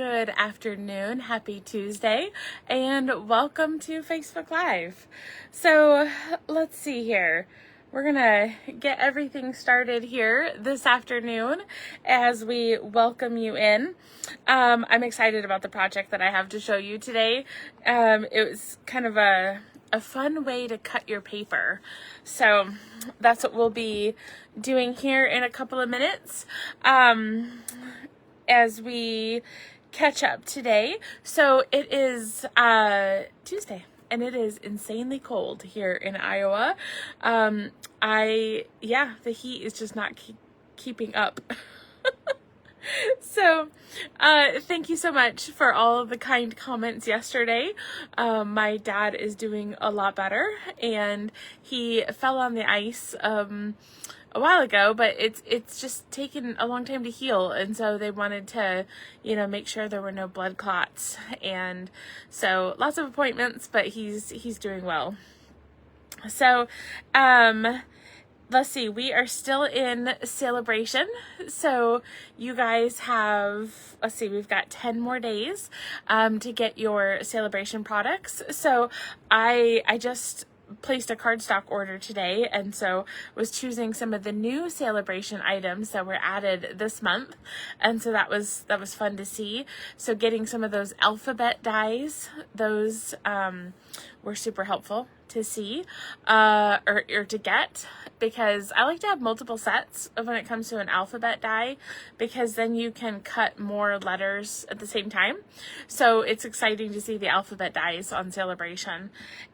Good afternoon, happy Tuesday, and welcome to Facebook Live. So let's see here. We're gonna get everything started here this afternoon as we welcome you in. I'm excited about the project that I have to show you today. It was kind of a fun way to cut your paper. So that's what we'll be doing here in a couple of minutes. As we catch up today. So it is Tuesday, and it is insanely cold here in Iowa. The heat is just not keeping up. So, thank you so much for all of the kind comments yesterday. My dad is doing a lot better, and he fell on the ice, a while ago, but it's just taken a long time to heal, and so they wanted to, make sure there were no blood clots, and so lots of appointments, but he's doing well. So, let's see, we are still in celebration. So you guys have, we've got 10 more days to get your celebration products. So I just placed a cardstock order today, and so was choosing some of the new celebration items that were added this month, and so that was fun to see. So getting some of those alphabet dies, those were super helpful to see or to get, because I like to have multiple sets when it comes to an alphabet die, because then you can cut more letters at the same time. So it's exciting to see the alphabet dies on celebration.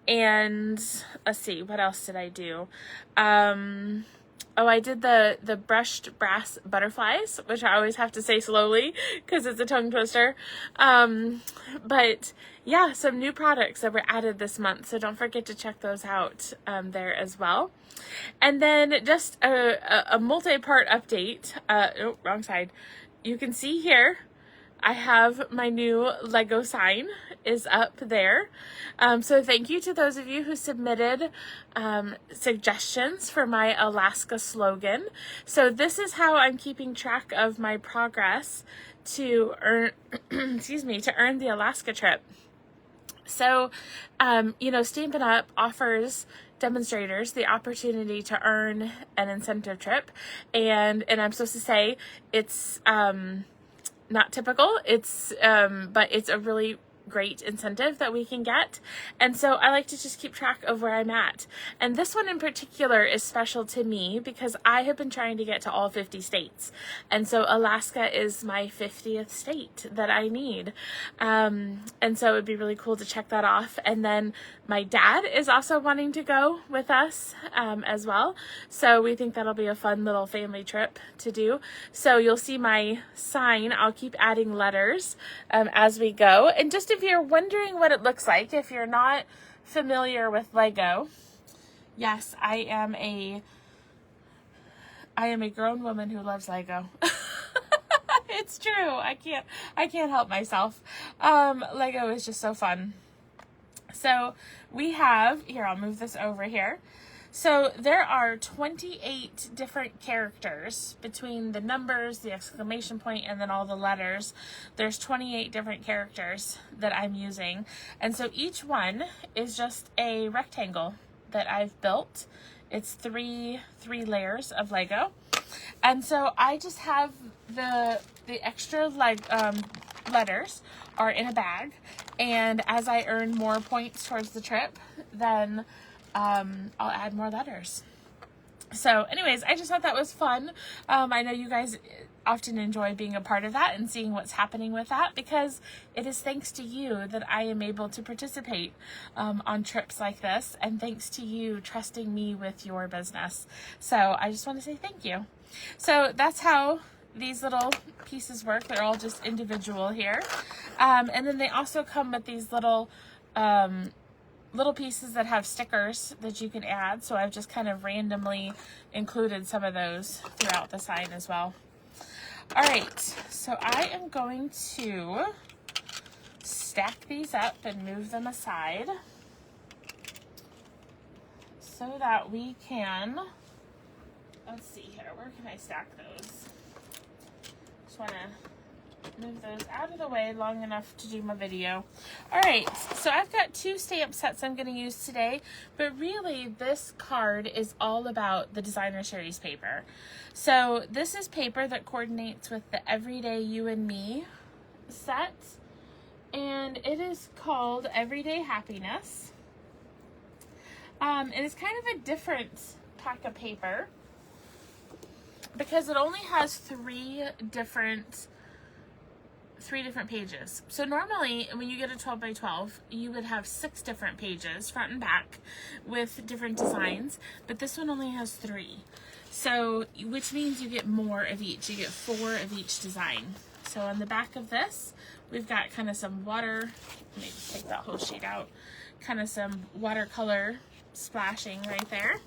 And let's see, what else did I do? I did the brushed brass butterflies, which I always have to say slowly because it's a tongue twister. But yeah, some new products that were added this month, so don't forget to check those out there as well. And then just a multi-part update. Wrong side. You can see here, I have my new Lego sign is up there. So thank you to those of you who submitted suggestions for my Alaska slogan. So this is how I'm keeping track of my progress to earn, to earn the Alaska trip. So, Stampin' Up! Offers demonstrators the opportunity to earn an incentive trip, and I'm supposed to say it's not typical. It's but it's a really great incentive that we can get, and so I like to just keep track of where I'm at. And this one in particular is special to me because I have been trying to get to all 50 states, and so Alaska is my 50th state that I need, and so it'd be really cool to check that off. And then my dad is also wanting to go with us as well, so we think that'll be a fun little family trip to do. So you'll see my sign. I'll keep adding letters as we go. And just if you're wondering what it looks like, if you're not familiar with Lego, yes, I am a grown woman who loves Lego. It's true. I can't help myself. Lego is just so fun. So we have, here, I'll move this over here. So there are 28 different characters between the numbers, the exclamation point, and then all the letters. There's 28 different characters that I'm using. And so each one is just a rectangle that I've built. It's three layers of Lego. And so I just have the extra letters are in a bag. And as I earn more points towards the trip, then I'll add more letters. So anyways, I just thought that was fun. I know you guys often enjoy being a part of that and seeing what's happening with that, because it is thanks to you that I am able to participate on trips like this, and thanks to you trusting me with your business. So I just want to say thank you. So that's how these little pieces work. They're all just individual here. And then they also come with these little pieces that have stickers that you can add. So I've just kind of randomly included some of those throughout the sign as well. All right, so I am going to stack these up and move them aside so that we can, let's see here, where can I stack those? Just want to Move those out of the way long enough to do my video. Alright, so I've got 2 stamp sets I'm going to use today, but really this card is all about the designer series paper. So this is paper that coordinates with the Everyday You and Me set, and it is called Everyday Happiness. It is kind of a different pack of paper because it only has 3 different pages. So normally when you get a 12 by 12, you would have 6 different pages, front and back, with different designs, but this one only has 3. So, which means you get more of each. You get 4 of each design. So on the back of this, we've got kind of some water, let me just take that whole sheet out, kind of some watercolor splashing right there.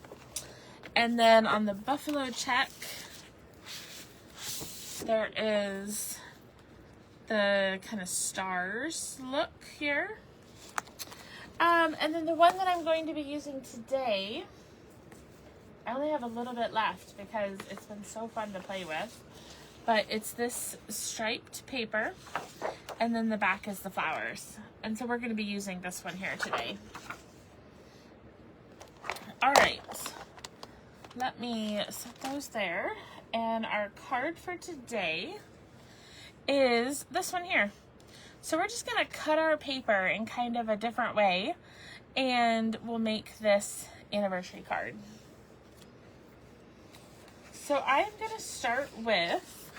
And then on the buffalo check, there is the kind of stars look here. And then the one that I'm going to be using today, I only have a little bit left because it's been so fun to play with, but it's this striped paper, and then the back is the flowers. And so we're going to be using this one here today. All right, let me set those there. And our card for today is this one here. So we're just going to cut our paper in kind of a different way, and we'll make this anniversary card. So I'm going to start with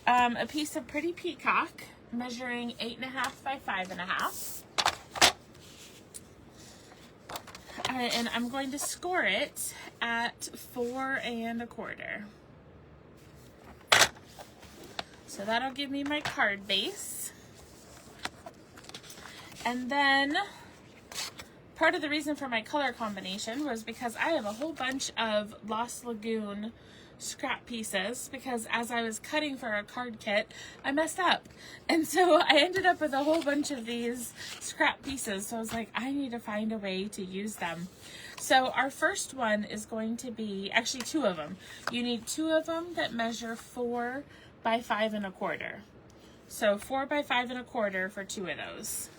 a piece of Pretty Peacock measuring 8.5 by 5.5. And I'm going to score it at 4 1/4. So that'll give me my card base. And then part of the reason for my color combination was because I have a whole bunch of Lost Lagoon scrap pieces, because as I was cutting for a card kit, I messed up. And so I ended up with a whole bunch of these scrap pieces. So I was like, I need to find a way to use them. So our first one is going to be, actually 2 of them. You need 2 of them that measure 4 by 5 1/4. So 4 by 5 1/4 for 2 of those.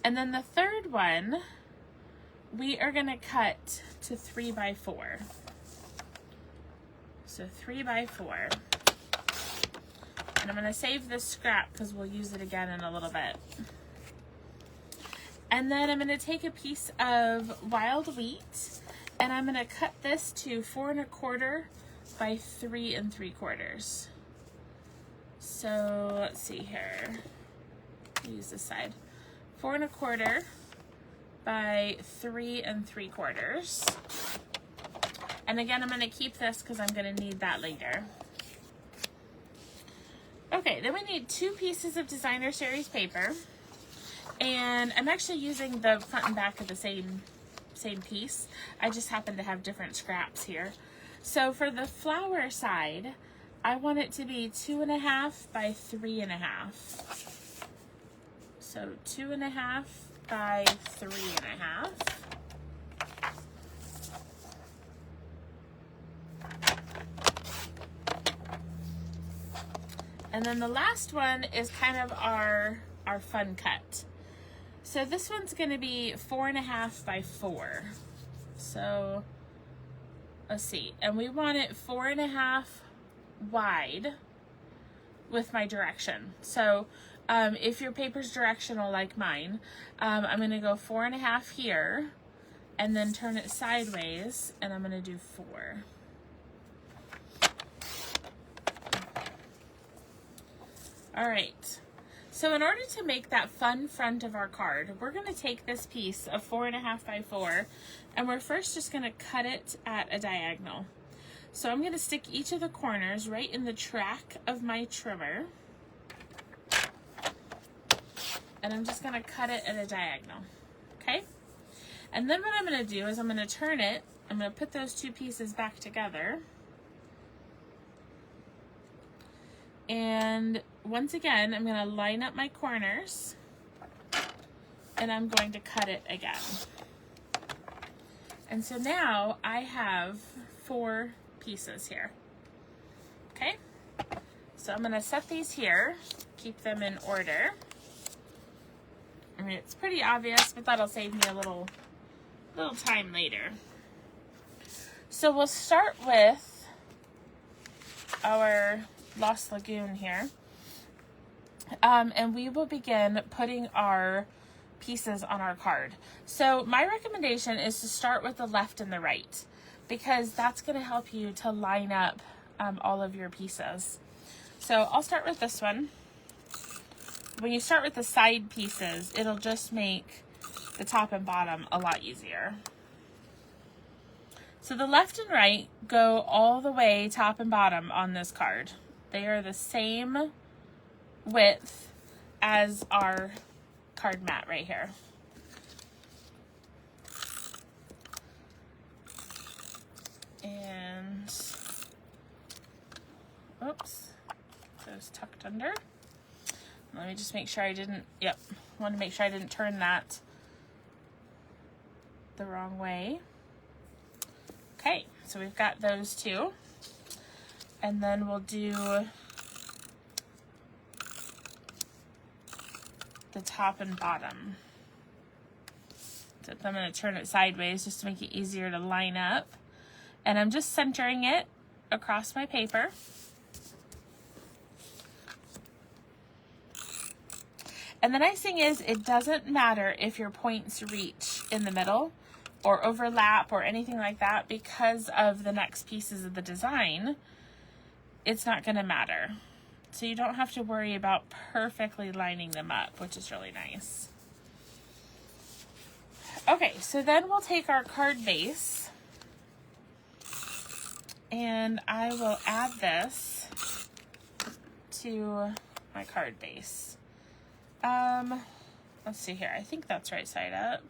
And then the third one, we are going to cut to 3 by 4. So 3 by 4. And I'm going to save this scrap because we'll use it again in a little bit. And then I'm going to take a piece of wild wheat, and I'm going to cut this to 4 1/4 by 3 3/4. So let's see here. Use this side. 4 1/4 by 3 3/4. And again, I'm going to keep this because I'm going to need that later. Okay, then we need 2 pieces of designer series paper. And I'm actually using the front and back of the same piece. I just happen to have different scraps here. So for the flower side, I want it to be 2.5 by 3.5. So 2.5 by 3.5. And then the last one is kind of our fun cut. So this one's going to be 4.5 by 4. So let's see. And we want it 4.5 wide with my direction. So if your paper's directional like mine, I'm going to go 4.5 here and then turn it sideways, and I'm going to do 4. All right, so in order to make that fun front of our card, we're going to take this piece of 4.5 by 4, and we're first just going to cut it at a diagonal. So I'm going to stick each of the corners right in the track of my trimmer, and I'm just going to cut it at a diagonal, okay? And then what I'm going to do is I'm going to turn it, I'm going to put those 2 pieces back together, and once again, I'm going to line up my corners, and I'm going to cut it again. And so now I have 4 pieces here. Okay? So So I'm going to set these here, keep them in order. I mean, it's pretty obvious, but that'll save me a little time later. So we'll start with our Lost Lagoon here. And we will begin putting our pieces on our card. So my recommendation is to start with the left and the right, because that's going to help you to line up all of your pieces. So I'll start with this one. When you start with the side pieces, it'll just make the top and bottom a lot easier. So the left and right go all the way top and bottom on this card. They are the same width as our card mat right here. And, oops, those tucked under. Let me just make sure I didn't, want to make sure I didn't turn that the wrong way. Okay, so we've got those two. And then we'll do the top and bottom. So I'm going to turn it sideways just to make it easier to line up. And I'm just centering it across my paper. And the nice thing is, it doesn't matter if your points reach in the middle or overlap or anything like that, because of the next pieces of the design, it's not going to matter. So you don't have to worry about perfectly lining them up, which is really nice. Okay, so then we'll take our card base, and I will add this to my card base. Let's see here. I think that's right side up.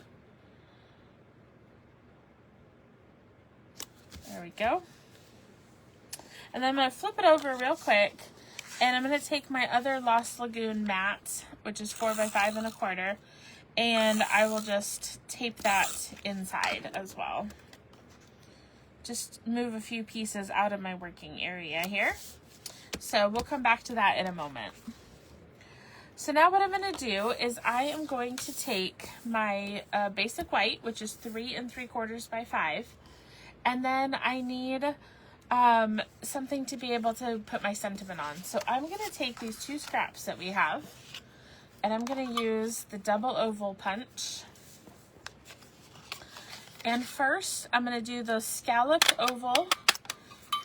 There we go. And then I'm going to flip it over real quick, and I'm going to take my other Lost Lagoon mat, which is 4 by 5 1/4, and I will just tape that inside as well. Just move a few pieces out of my working area here. So we'll come back to that in a moment. So now what I'm going to do is I am going to take my basic white, which is 3 3/4 by 5, and then I need something to be able to put my sentiment on. So I'm going to take these 2 scraps that we have, and I'm going to use the double oval punch. And first, I'm going to do the scalloped oval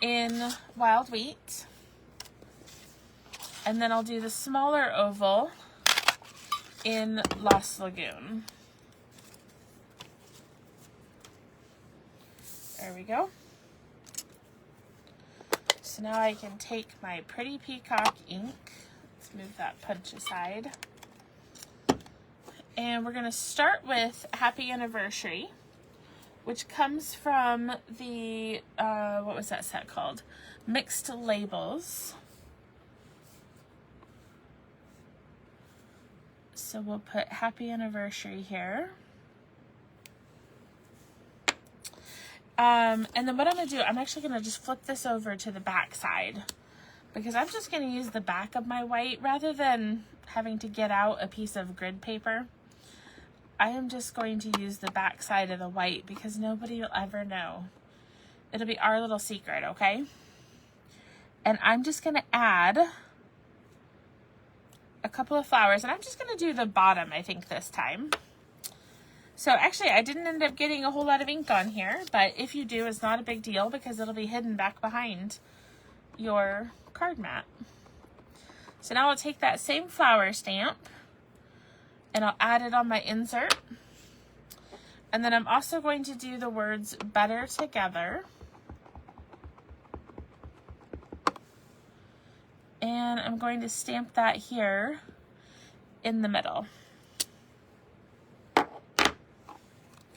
in Wild Wheat. And then I'll do the smaller oval in Lost Lagoon. There we go. So now I can take my Pretty Peacock ink. Let's move that punch aside. And we're going to start with Happy Anniversary, which comes from the, what was that set called? Mixed Labels. So we'll put Happy Anniversary here. And then what I'm going to do, I'm actually going to just flip this over to the back side, because I'm just going to use the back of my white rather than having to get out a piece of grid paper. I am just going to use the back side of the white, because nobody will ever know. It'll be our little secret, okay? And I'm just going to add a couple of flowers, and I'm just going to do the bottom, I think, this time. So actually, I didn't end up getting a whole lot of ink on here, but if you do, it's not a big deal, because it'll be hidden back behind your card mat. So now I'll take that same flower stamp, and I'll add it on my insert. And then I'm also going to do the words Better Together. And I'm going to stamp that here in the middle.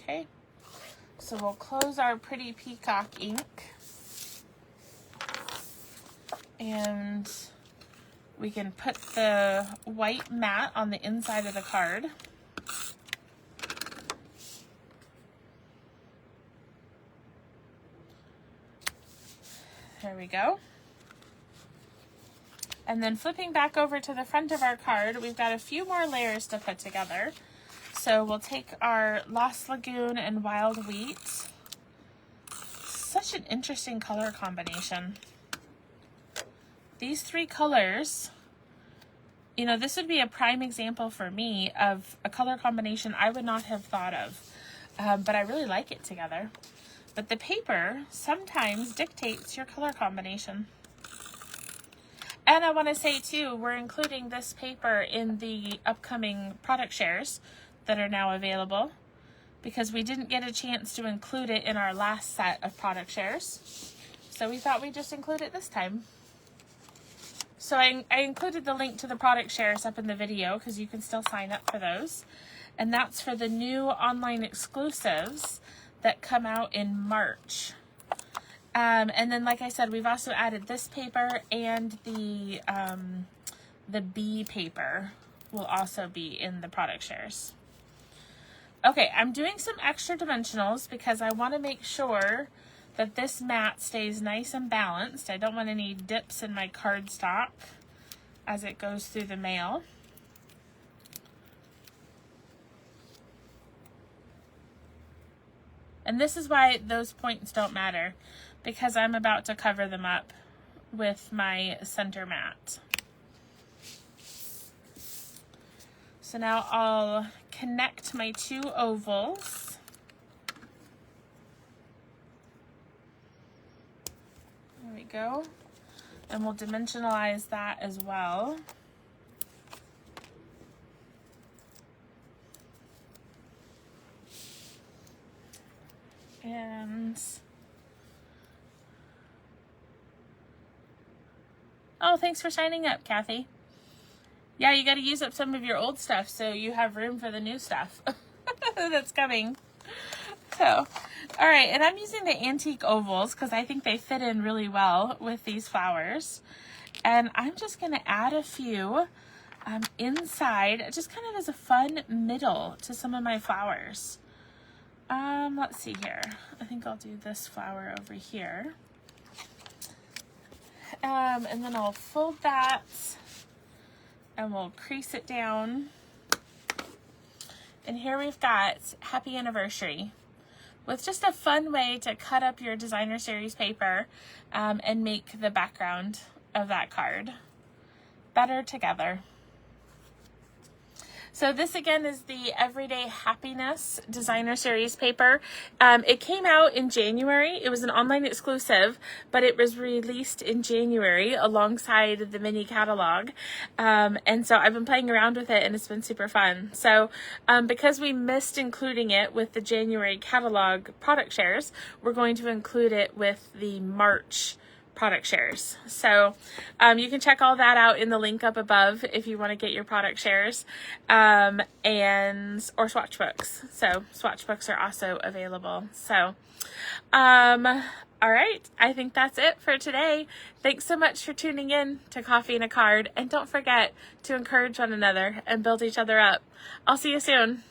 Okay, so we'll close our Pretty Peacock ink, and we can put the white mat on the inside of the card. There we go. And then flipping back over to the front of our card, we've got a few more layers to put together. So we'll take our Lost Lagoon and Wild Wheat. Such an interesting color combination. These three colors, you know, this would be a prime example for me of a color combination I would not have thought of, but I really like it together. But the paper sometimes dictates your color combination. And I want to say too, we're including this paper in the upcoming product shares that are now available because we didn't get a chance to include it in our last set of product shares. So we thought we'd just include it this time. So I included the link to the product shares up in the video because you can still sign up for those. And that's for the new online exclusives that come out in March. And then, like I said, we've also added this paper, and the bee paper will also be in the product shares. Okay, I'm doing some extra dimensionals because I want to make sure that this mat stays nice and balanced. I don't want any dips in my cardstock as it goes through the mail. And this is why those points don't matter, because I'm about to cover them up with my center mat. So now I'll connect my two ovals. There we go. And we'll dimensionalize that as well. And oh, thanks for signing up, Kathy. Yeah, you got to use up some of your old stuff so you have room for the new stuff that's coming. So, all right, and I'm using the antique ovals because I think they fit in really well with these flowers. And I'm just going to add a few inside, just kind of as a fun middle to some of my flowers. Let's see here. I think I'll do this flower over here. And then I'll fold that and we'll crease it down. And here we've got Happy Anniversary with just a fun way to cut up your designer series paper and make the background of that card better together. So this again is the Everyday Happiness Designer Series paper. It came out in January. It was an online exclusive, but it was released in January alongside the mini catalog. And so I've been playing around with it and it's been super fun. So because we missed including it with the January catalog product shares, we're going to include it with the March product shares. So you can check all that out in the link up above if you want to get your product shares or swatch books. So swatch books are also available. So all right, I think that's it for today. Thanks so much for tuning in to Coffee and a Card, and don't forget to encourage one another and build each other up. I'll see you soon.